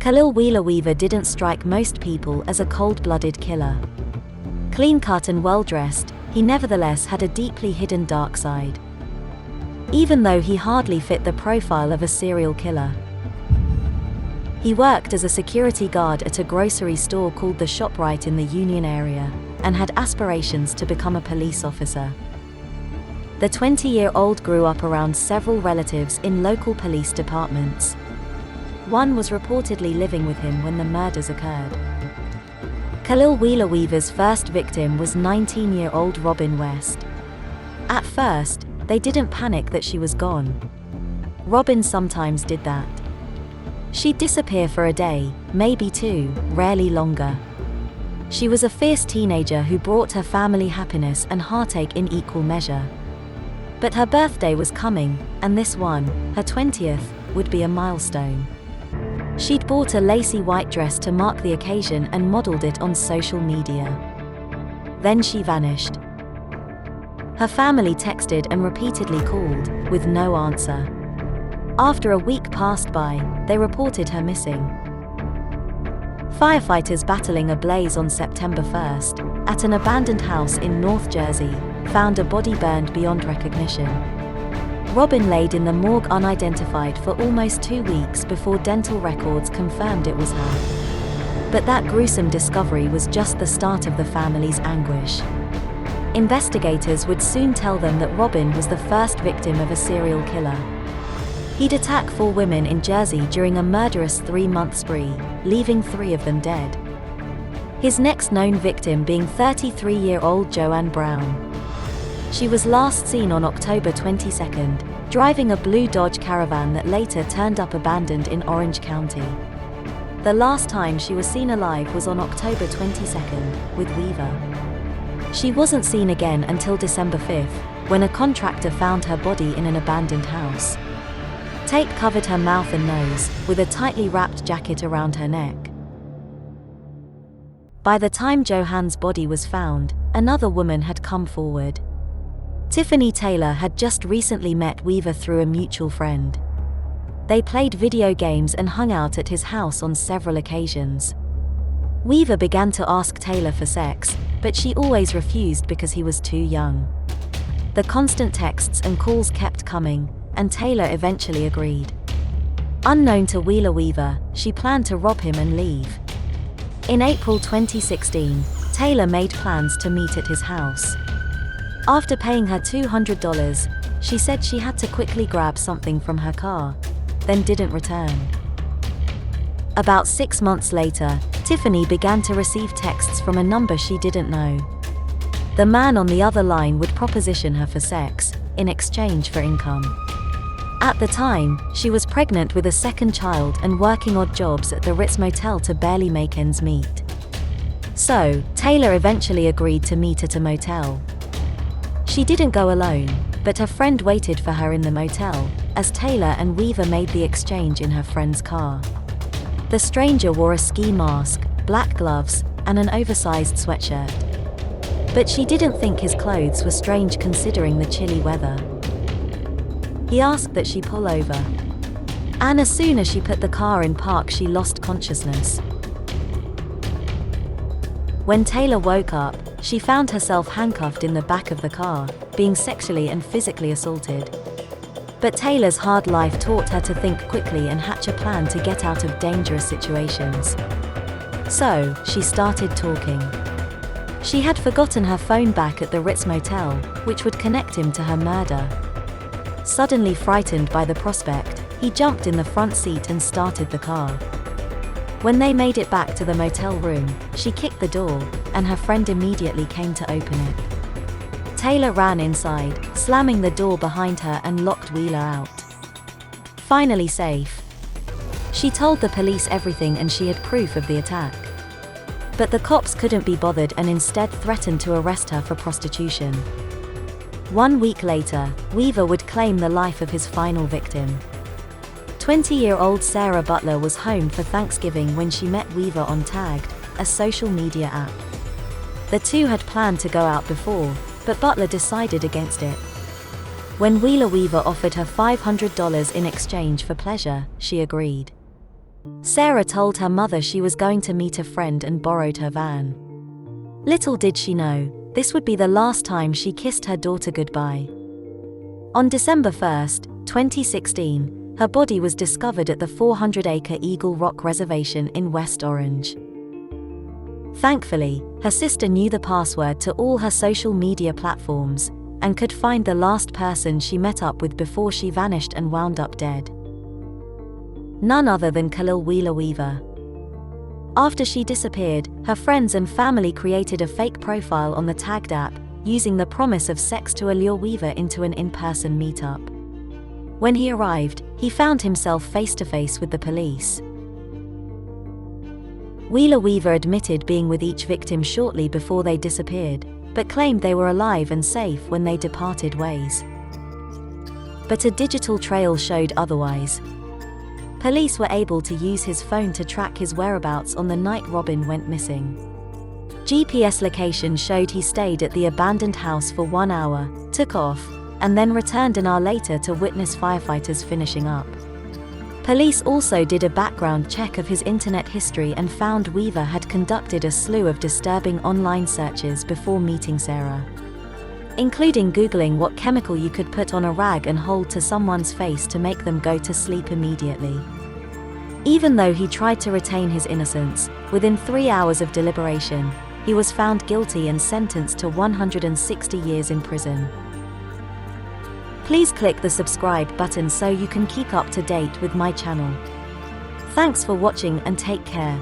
Kalil Wheeler-Weaver didn't strike most people as a cold-blooded killer. Clean-cut and well-dressed, he nevertheless had a deeply hidden dark side. Even though he hardly fit the profile of a serial killer. He worked as a security guard at a grocery store called the ShopRite in the Union area, and had aspirations to become a police officer. The 20-year-old grew up around several relatives in local police departments. One was reportedly living with him when the murders occurred. Kalil Wheeler-Weaver's first victim was 19-year-old Robin West. At first, they didn't panic that she was gone. Robin sometimes did that. She'd disappear for a day, maybe two, rarely longer. She was a fierce teenager who brought her family happiness and heartache in equal measure. But her birthday was coming, and this one, her 20th, would be a milestone. She'd bought a lacy white dress to mark the occasion and modeled it on social media. Then she vanished. Her family texted and repeatedly called, with no answer. After a week passed by, they reported her missing. Firefighters battling a blaze on September 1st, at an abandoned house in North Jersey, found a body burned beyond recognition. Robin laid in the morgue unidentified for almost 2 weeks before dental records confirmed it was her. But that gruesome discovery was just the start of the family's anguish. Investigators would soon tell them that Robin was the first victim of a serial killer. He'd attack 4 women in Jersey during a murderous 3-month spree, leaving 3 of them dead. His next known victim being 33-year-old Joanne Brown. She was last seen on October 22nd, driving a blue Dodge Caravan that later turned up abandoned in Orange County. The last time she was seen alive was on October 22nd, with Weaver. She wasn't seen again until December 5th, when a contractor found her body in an abandoned house. Tape covered her mouth and nose, with a tightly wrapped jacket around her neck. By the time Joanne's body was found, another woman had come forward. Tiffany Taylor had just recently met Weaver through a mutual friend. They played video games and hung out at his house on several occasions. Weaver began to ask Taylor for sex, but she always refused because he was too young. The constant texts and calls kept coming, and Taylor eventually agreed. Unknown to Wheeler-Weaver, she planned to rob him and leave. In April 2016, Taylor made plans to meet at his house. After paying her $200, she said she had to quickly grab something from her car, then didn't return. About 6 months later, Tiffany began to receive texts from a number she didn't know. The man on the other line would proposition her for sex, in exchange for income. At the time, she was pregnant with a second child and working odd jobs at the Ritz Motel to barely make ends meet. So, Taylor eventually agreed to meet at a motel. She didn't go alone, but her friend waited for her in the motel, as Taylor and Weaver made the exchange in her friend's car. The stranger wore a ski mask, black gloves, and an oversized sweatshirt. But she didn't think his clothes were strange considering the chilly weather. He asked that she pull over. And as soon as she put the car in park, she lost consciousness. When Taylor woke up, she found herself handcuffed in the back of the car, being sexually and physically assaulted. But Taylor's hard life taught her to think quickly and hatch a plan to get out of dangerous situations. So, she started talking. She had forgotten her phone back at the Ritz Motel, which would connect him to her murder. Suddenly frightened by the prospect, he jumped in the front seat and started the car. When they made it back to the motel room, she kicked the door, and her friend immediately came to open it. Taylor ran inside, slamming the door behind her and locked Wheeler out. Finally safe, she told the police everything and she had proof of the attack. But the cops couldn't be bothered and instead threatened to arrest her for prostitution. 1 week later, Weaver would claim the life of his final victim. 20-year-old Sarah Butler was home for Thanksgiving when she met Weaver on Tagged, a social media app. The two had planned to go out before, but Butler decided against it. When Wheeler-Weaver offered her $500 in exchange for pleasure, she agreed. Sarah told her mother she was going to meet a friend and borrowed her van. Little did she know, this would be the last time she kissed her daughter goodbye. On December 1, 2016, her body was discovered at the 400-acre Eagle Rock Reservation in West Orange. Thankfully, her sister knew the password to all her social media platforms and could find the last person she met up with before she vanished and wound up dead. None other than Kalil Weaver. After she disappeared, her friends and family created a fake profile on the tagged app, using the promise of sex to allure Weaver into an in-person meetup. When he arrived, he found himself face-to-face with the police. Weaver admitted being with each victim shortly before they disappeared, but claimed they were alive and safe when they departed ways. But a digital trail showed otherwise. Police were able to use his phone to track his whereabouts on the night Robin went missing. GPS location showed he stayed at the abandoned house for 1 hour, took off, and then returned an hour later to witness firefighters finishing up. Police also did a background check of his internet history and found Weaver had conducted a slew of disturbing online searches before meeting Sarah, including Googling what chemical you could put on a rag and hold to someone's face to make them go to sleep immediately. Even though he tried to retain his innocence, within 3 hours of deliberation, he was found guilty and sentenced to 160 years in prison. Please click the subscribe button so you can keep up to date with my channel. Thanks for watching and take care.